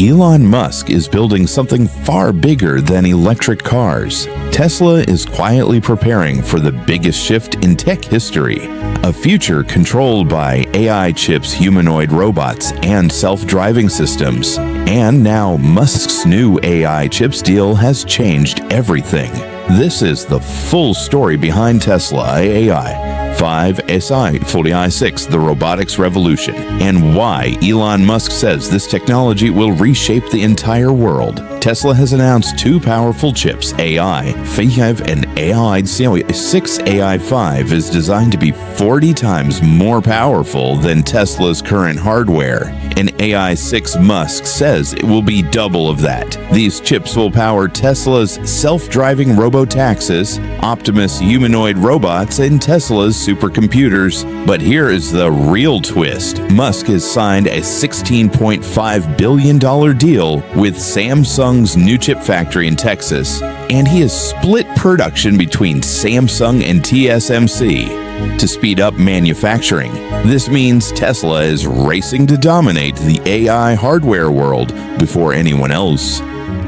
Elon Musk is building something far bigger than electric cars. Tesla is quietly preparing for the biggest shift in tech history, a future controlled by AI chips, humanoid robots, and self-driving systems. And now Musk's new AI chips deal has changed everything. This is the full story behind Tesla AI5 and AI6, the robotics revolution, and why Elon Musk says this technology will reshape the entire world. Tesla has announced two powerful chips, AI5 and AI6. AI5 is designed to be 40 times more powerful than Tesla's current hardware, and AI6 Musk says it will be double of that. These chips will power Tesla's self-driving robotaxis, Optimus humanoid robots, and Tesla's supercomputers. But here is the real twist. Musk has signed a $16.5 billion deal with Samsung's new chip factory in Texas, and he has split production between Samsung and TSMC to speed up manufacturing. This means Tesla is racing to dominate the AI hardware world before anyone else.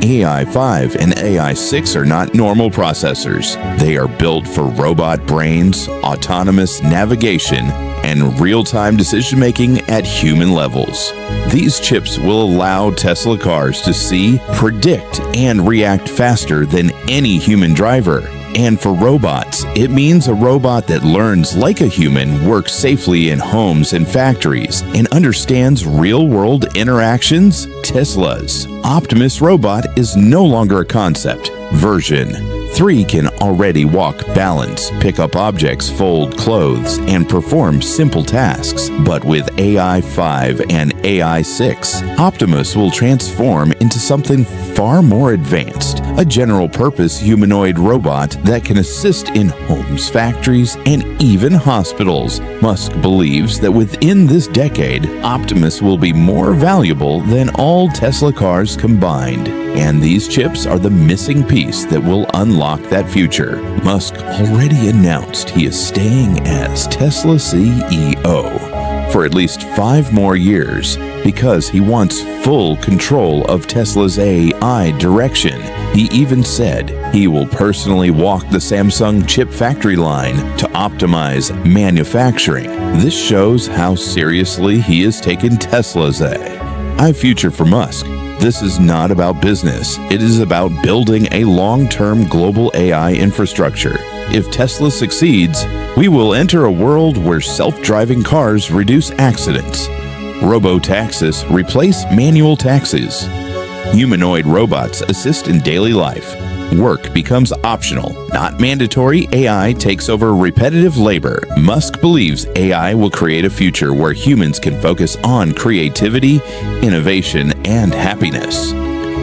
AI5 and AI6 are not normal processors. They are built for robot brains, autonomous navigation, and real-time decision-making at human levels. These chips will allow Tesla cars to see, predict, and react faster than any human driver. And for robots, it means a robot that learns like a human, works safely in homes and factories, and understands real-world interactions. Tesla's Optimus robot is no longer a concept. Version 3 can already walk, balance, pick up objects, fold clothes, and perform simple tasks. But with AI5 and AI6, Optimus will transform into something far more advanced, a general-purpose humanoid robot that can assist in homes, factories, and even hospitals. Musk believes that within this decade, Optimus will be more valuable than all Tesla cars combined. And these chips are the missing piece that will unlock that future. Musk already announced he is staying as Tesla CEO for at least 5 more years because he wants full control of Tesla's AI direction. He even said he will personally walk the Samsung chip factory line to optimize manufacturing. This shows how seriously he has taken Tesla's AI future for Musk. This is not about business. It is about building a long-term global AI infrastructure. If Tesla succeeds, we will enter a world where self-driving cars reduce accidents, robotaxis replace manual taxis, humanoid robots assist in daily life, work becomes optional, not mandatory. AI takes over repetitive labor. Musk believes AI will create a future where humans can focus on creativity, innovation, and happiness,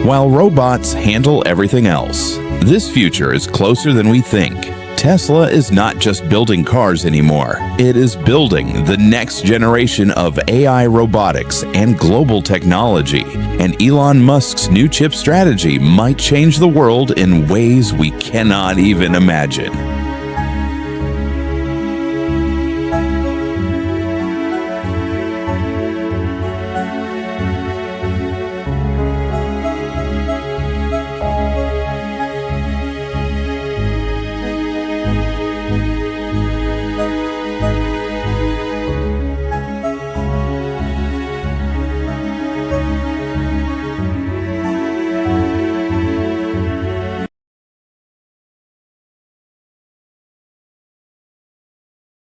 while robots handle everything else. This future is closer than we think. Tesla is not just building cars anymore. It is building the next generation of AI robotics and global technology. And Elon Musk's new chip strategy might change the world in ways we cannot even imagine.